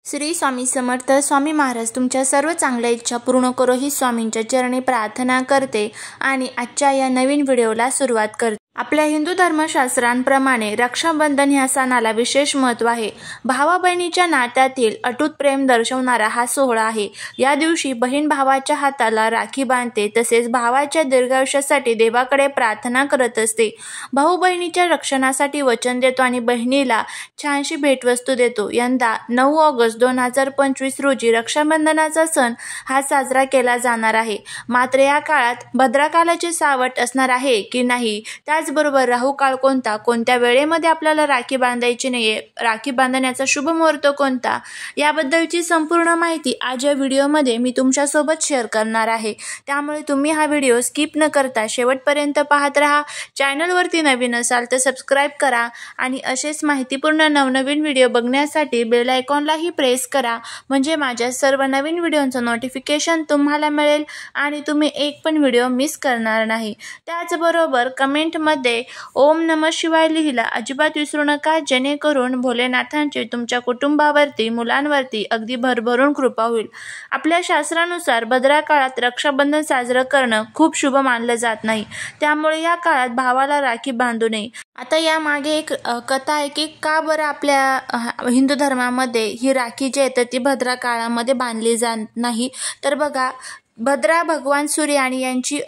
श्री स्वामी समर्थ. स्वामी महाराज तुमच्या सर्व चांगल्या इच्छा पूर्ण करो ही स्वामींच्या चरणी प्रार्थना करते आणि आजच्या या नवीन व्हिडिओला सुरुवात करते. आपल्या हिंदू धर्मशास्त्रांप्रमाणे रक्षाबंधन ह्या सणाला विशेष महत्त्व आहे. भावा बहिणीच्या नात्यातील अटूट प्रेम दर्शवणारा हा सोहळा आहे. या दिवशी बहीण भावाच्या हाताला राखी बांधते, तसेच भावाच्या दीर्घायुष्यासाठी देवाकडे प्रार्थना करत असते. भाऊ बहिणीच्या रक्षणासाठी वचन देतो आणि बहिणीला छानशी भेटवस्तू देतो. यंदा 9 ऑगस्ट 2025 रोजी रक्षाबंधनाचा सण हा साजरा केला जाणार आहे. मात्र या काळात भद्राकालाचे सावट असणार आहे की नाही, त्याचबरोबर राहू काळ कोणता, कोणत्या वेळेमध्ये आपल्याला राखी बांधायची नाहीये, राखी बांधण्याचा शुभ मुहूर्त कोणता, याबद्दलची संपूर्ण माहिती आज या व्हिडिओमध्ये मी तुमच्यासोबत शेअर करणार आहे. त्यामुळे तुम्ही हा व्हिडिओ स्किप न करता शेवटपर्यंत पाहत राहा. चॅनलवरती नवीन असाल तर सबस्क्राईब करा आणि असेच माहितीपूर्ण नवनवीन व्हिडिओ बघण्यासाठी बेल आयकॉनलाही प्रेस करा, म्हणजे माझ्या सर्व नवीन व्हिडिओचं नोटिफिकेशन तुम्हाला मिळेल आणि तुम्ही एक पण व्हिडिओ मिस करणार नाही. त्याचबरोबर कमेंटमध्ये ओम नमः शिवाय लिहिला अजिबात विसरू नका, जेणेकरून भोलेनाथांची तुमच्या कुटुंबावरती, मुलांवरती अगदी भरभरून कृपा होईल. आपल्या शास्त्रानुसार भद्रा काळात रक्षाबंधन साजरं करणं खूप शुभ मानलं जात नाही, त्यामुळे या काळात भावाला राखी बांधू नये. आता यामागे एक कथा आहे की का बरं आपल्या हिंदू धर्मामध्ये ही राखी जी आहे तर ती भद्रा काळामध्ये बांधली जात नाही. तर बघा, भद्रा भगवान सूर्य आणि यांची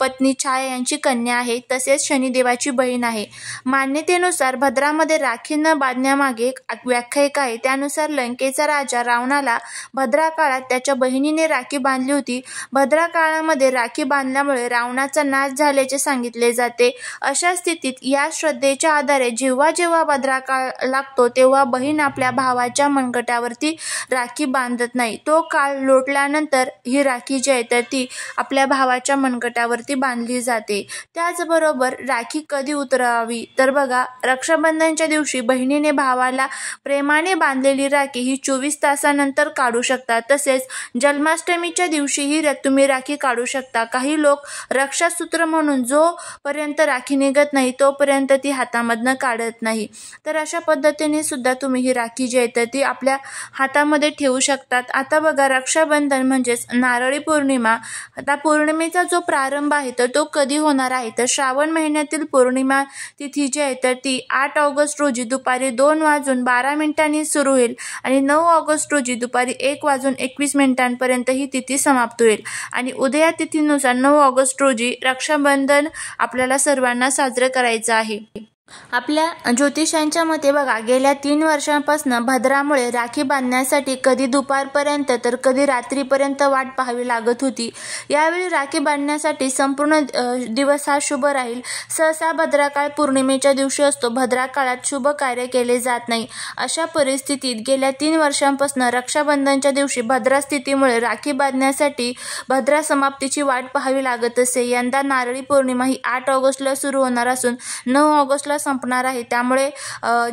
पत्नी छाया यांची कन्या आहे, तसेच शनिदेवाची बहीण आहे. मान्यतेनुसार भद्रामध्ये राखी न बांधण्यामागे एक व्याख्यायिका आहे. त्यानुसार लंकेचा राजा रावणाला भद्रा काळात त्याच्या बहिणीने राखी बांधली होती. भद्रा काळामध्ये राखी बांधल्यामुळे रावणाचा नाश झाल्याचे सांगितले जाते. अशा स्थितीत या श्रद्धेच्या आधारे जेव्हा जेव्हा भद्रा काळ लागतो तेव्हा बहीण आपल्या भावाच्या मनगटावरती राखी बांधत नाही. तो काळ लोटल्यानंतर ही राखी जी आहे तर ती आपल्या भावाच्या मनगटावरती बांधली जाते. त्याचबरोबर राखी कधी उतरवावी, तर बघा, रक्षाबंधनच्या दिवशी बहिणीने भावाला प्रेमाने बांधलेली राखी ही 24 तासानंतर काढू शकता. तसेच जन्माष्टमीच्या दिवशीही तुम्ही राखी काढू शकता. काही लोक रक्षासूत्र म्हणून जोपर्यंत राखी निघत नाही तोपर्यंत ती हातामधनं काढत नाही. तर अशा पद्धतीने सुद्धा तुम्ही ही राखी जी आहे तर ती आपल्या हातामध्ये ठेवू शकतात. आता बघा, रक्षाबंधन म्हणजेच नारळी पौर्णिमा. आता पौर्णिमेचा जो प्रारंभ आहे तर तो कधी होणार आहे, तर श्रावण महिन्यातील पौर्णिमा तिथी जी आहे तर ती 8 ऑगस्ट रोजी दुपारी 2:12 सुरू होईल आणि 9 ऑगस्ट रोजी दुपारी 1:21 ही तिथी समाप्त होईल. आणि उदया तिथीनुसार 9 ऑगस्ट रोजी रक्षाबंधन आपल्याला सर्वांना साजरे करायचं आहे. आपल्या ज्योतिषांच्या मते बघा, गेल्या 3 वर्षांपासून भद्रामुळे राखी बांधण्यासाठी कधी दुपारपर्यंत तर कधी रात्रीपर्यंत वाट पाहावी लागत होती. यावेळी राखी बांधण्यासाठी संपूर्ण दिवस हा शुभ राहील. सहसा भद्राकाळ पौर्णिमेच्या दिवशी असतो. भद्रा काळात शुभ कार्य केले जात नाही. अशा परिस्थितीत गेल्या 3 वर्षांपासून रक्षाबंधनच्या दिवशी भद्रा स्थितीमुळे राखी बांधण्यासाठी भद्रा समाप्तीची वाट पाहावी लागत असे. यंदा नारळी पौर्णिमा ही 8 ऑगस्टला सुरू होणार असून 9 ऑगस्टला संपणार आहे. त्यामुळे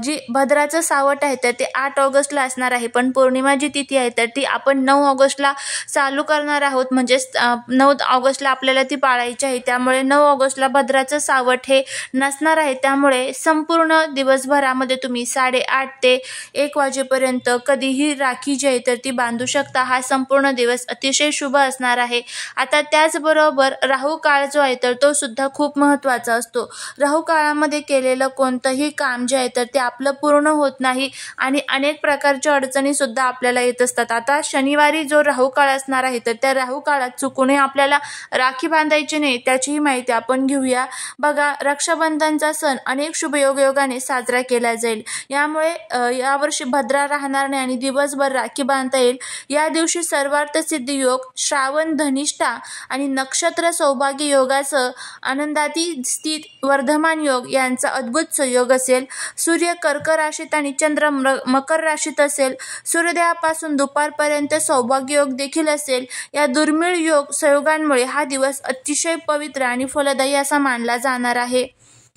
जी भद्राचं सावट आहे तर ते 8 ऑगस्टला असणार आहे, पण पौर्णिमा जी तिथी आहे तर ती आपण 9 ऑगस्टला चालू करणार आहोत. म्हणजेच 9 ऑगस्टला आपल्याला ती पाळायची आहे. त्यामुळे 9 ऑगस्टला भद्राचं सावट हे नसणार आहे. त्यामुळे संपूर्ण दिवसभरामध्ये तुम्ही 8:30 ते 1 वाजेपर्यंत कधीही राखी जी आहे तर ती बांधू शकता. हा संपूर्ण दिवस अतिशय शुभ असणार आहे. आता त्याचबरोबर राहू काळ जो आहे तर तो सुद्धा खूप महत्त्वाचा असतो. राहू काळामध्ये केलेलं कोणतंही काम जे आहे तर ते आपलं पूर्ण होत नाही आणि अनेक प्रकारच्या अडचणी सुद्धा आपल्याला येत असतात. आता शनिवारी जो राहू काळ असणार आहे तर त्या राहू काळात चुकूनही आपल्याला राखी बांधायची नाही, त्याचीही माहिती आपण घेऊया. बघा, रक्षाबंधनचा सण अनेक शुभयोगाने साजरा केला जाईल. यामुळे यावर्षी भद्रा राहणार नाही आणि दिवसभर राखी बांधता येईल. या दिवशी सर्वार्थ सिद्धी योग, श्रावण धनिष्ठा आणि नक्षत्र सौभाग्य योगासह आनंदाती स्थित वर्धमान योग यांचा अद्भुत संयोग असेल. सूर्य कर्क राशीत आणि चंद्र मकर राशीत असेल. सूर्योदयापासून दुपारपर्यंत सौभाग्य योग देखील असेल. या दुर्मिळ योग संयोगांमुळे हा दिवस अतिशय पवित्र आणि फलदायी असा मानला जाणार आहे.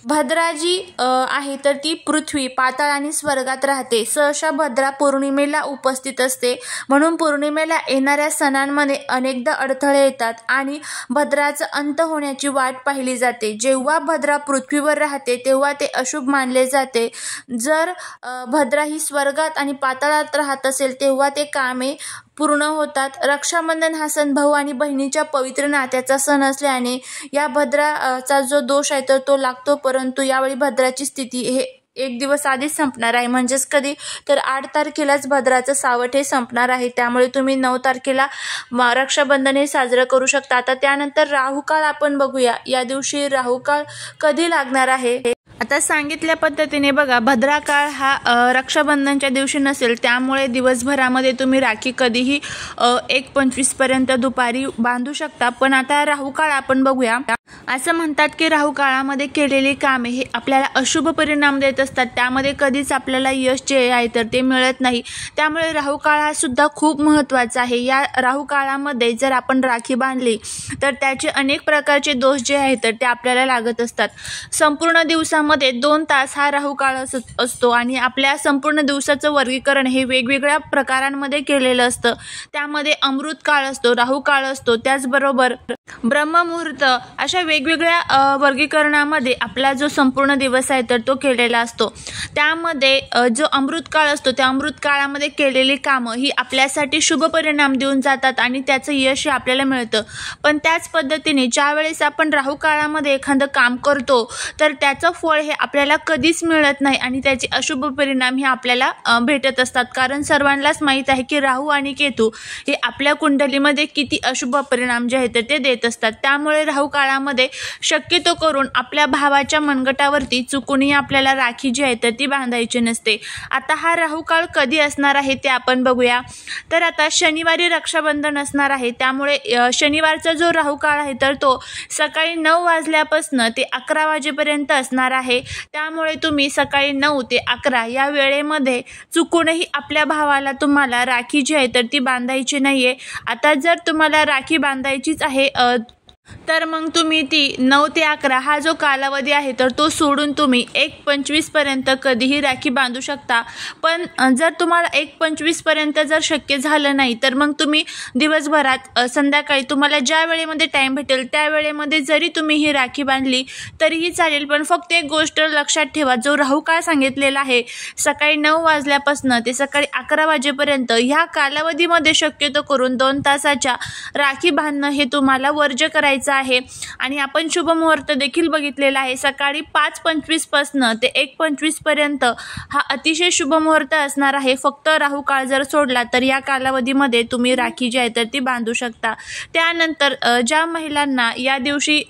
भद्रा जी आहे तर ती पृथ्वी, पाताळ आणि स्वर्गात राहते. सहसा भद्रा पौर्णिमेला उपस्थित असते, म्हणून पौर्णिमेला येणाऱ्या सणांमध्ये अनेकदा अडथळे येतात आणि भद्राचा अंत होण्याची वाट पाहिली जाते. जेव्हा भद्रा पृथ्वीवर राहते तेव्हा ते अशुभ मानले जाते. जर भद्रा ही स्वर्गात आणि पाताळात राहत असेल तेव्हा ते कामे पूर्ण होतात. रक्षाबंधन हा सण भाऊ आणि बहिणीच्या पवित्र नात्याचा सण असल्याने या भद्राचा जो दोष आहे तर तो लागतो, परंतु यावेळी भद्राची स्थिती हे एक दिवस आधीच संपणार आहे. म्हणजेच कधी तर 8 तारखेलाच भद्राचं सावट हे संपणार आहे. त्यामुळे तुम्ही 9 तारखेला रक्षाबंधन हे साजरं करू शकता. आता त्यानंतर राहुकाळ आपण बघूया. या दिवशी राहुकाळ कधी लागणार आहे? आता सांगितल्या पद्धतीने बघा, भद्रा काळ हा रक्षाबंधनच्या दिवशी नसेल, त्यामुळे दिवसभरामध्ये तुम्ही राखी कधीही 1:25 पर्यंत दुपारी बांधू शकता. पण आता राहुकाळ आपण बघूया. असं म्हणतात की राहू काळामध्ये केलेली कामे हे आपल्याला अशुभ परिणाम देत असतात. त्यामध्ये कधीच आपल्याला यश जे आहे तर ते मिळत नाही. त्यामुळे राहू काळ हा सुद्धा खूप महत्त्वाचा आहे. या राहू काळामध्ये जर आपण राखी बांधली तर त्याचे अनेक प्रकारचे दोष जे आहेत तर ते आपल्याला लागत असतात. संपूर्ण दिवसामध्ये 2 तास हा राहू काळ असतो आणि आपल्या संपूर्ण दिवसाचं वर्गीकरण हे वेगवेगळ्या प्रकारांमध्ये केलेलं असतं. त्यामध्ये अमृत काळ असतो, राहू काळ असतो, त्याचबरोबर ब्रह्ममुहूर्त, अशा वेगवेगळ्या वर्गीकरणामध्ये आपला जो संपूर्ण दिवस आहे तर तो केलेला असतो. त्यामध्ये जो अमृत काळ असतो त्या अमृत काळामध्ये केलेली कामं ही आपल्यासाठी शुभ परिणाम देऊन जातात आणि त्याचं यश आपल्याला मिळतं. पण त्याच पद्धतीने ज्या वेळेस आपण राहू काळामध्ये एखादं काम करतो तर त्याचं फळ हे आपल्याला कधीच मिळत नाही आणि त्याचे अशुभ परिणाम हे आपल्याला भेटत असतात. कारण सर्वांनाच माहीत आहे की राहू आणि केतू हे आपल्या कुंडलीमध्ये किती अशुभ परिणाम जे आहेत ते देत असतात. त्यामुळे राहू काळामध्ये शक्यतो करून आपल्या भावाच्या मनगटावरती चुकूनही आपल्याला राखी जी आहे तर ती बांधायची नसते. आता हा राहू काळ कधी असणार आहे ते आपण बघूया. तर आता शनिवारी रक्षाबंधन असणार आहे. त्यामुळे शनिवारचा जो राहू काळ आहे तर तो सकाळी 9 वाजल्यापासून ते 11 वाजेपर्यंत असणार आहे. त्यामुळे तुम्ही सकाळी 9 ते 11 या वेळेमध्ये चुकूनही आपल्या भावाला तुम्हाला राखी जी आहे तर ती बांधायची नाहीये. आता जर तुम्हाला राखी बांधायचीच आहे तर मग तुम्ही ती 9 ते 11 हा जो कालावधी आहे तर तो सोडून तुम्ही 1:25 पर्यंत कधीही राखी बांधू शकता. पण जर तुम्हाला 1:25 पर्यंत जर शक्य झालं नाही तर मग तुम्ही दिवसभरात संध्याकाळी तुम्हाला ज्या वेळेमध्ये टाईम भेटेल त्या वेळेमध्ये जरी तुम्ही ही राखी बांधली तरीही चालेल. पण फक्त एक गोष्ट लक्षात ठेवा, जो राहू काळ सांगितलेला आहे सकाळी 9 वाजल्यापासून ते सकाळी 11 वाजेपर्यंत ह्या कालावधीमध्ये शक्यतो करून 2 तासाच्या राखी बांधणं हे तुम्हाला वर्ज्य करायचं आहे. आणि आपण शुभ मुहूर्त देखील बघितलेला आहे. सकाळी 5:25 पासून ते 1:25 पर्यंत हा अतिशय शुभ मुहूर्त असणार आहे. फक्त राहू काळ जर सोडला तर या कालावधीमध्ये तुम्ही राखी जी आहे तर ती बांधू शकता. त्यानंतर ज्या महिलांना या दिवशी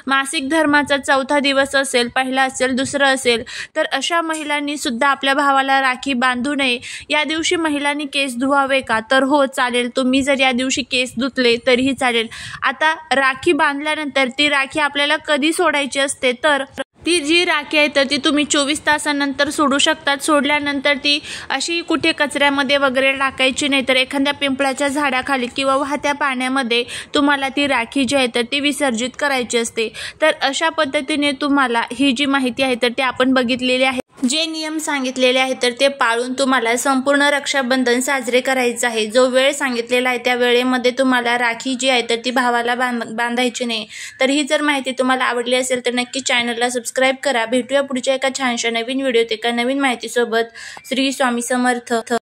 मासिक धर्माचा 4था दिवस असेल, पहिला असेल, दुसरा असेल, तर अशा महिलांनी सुद्धा आपल्या भावाला राखी बांधू नये. या दिवशी महिलांनी केस धुवावे का? तर हो, चालेल. तुम्ही जर या दिवशी केस धुतले तरीही चालेल. आता राखी बांधल्यानंतर ती राखी आपल्याला कधी सोडायची असते तर ती जी राखी आहे तर ती तुम्ही 24 तासानंतर सोडू शकतात. सोडल्यानंतर ती अशी कुठे कचऱ्यामध्ये वगैरे टाकायची नाही, तर एखाद्या पिंपळाच्या झाडाखाली किंवा वाहत्या पाण्यामध्ये तुम्हाला ती राखी जी आहे तर ती विसर्जित करायची असते. तर अशा पद्धतीने तुम्हाला ही जी माहिती आहे तर ती आपण बघितलेली आहे. जे नियम सांगितलेले आहेत तर ते पाळून तुम्हाला संपूर्ण रक्षाबंधन साजरे करायचे आहे. जो वेळ सांगितलेला आहे त्या वेळेमध्ये तुम्हाला राखी जी आहे तर ती भावाला बांधायची नाही. तर ही जर माहिती तुम्हाला आवडली असेल तर नक्की चॅनलला सबस्क्राईब करा. भेटूया पुढच्या एका छानशा नवीन व्हिडिओत एका नवीन माहितीसोबत. श्री स्वामी समर्थ.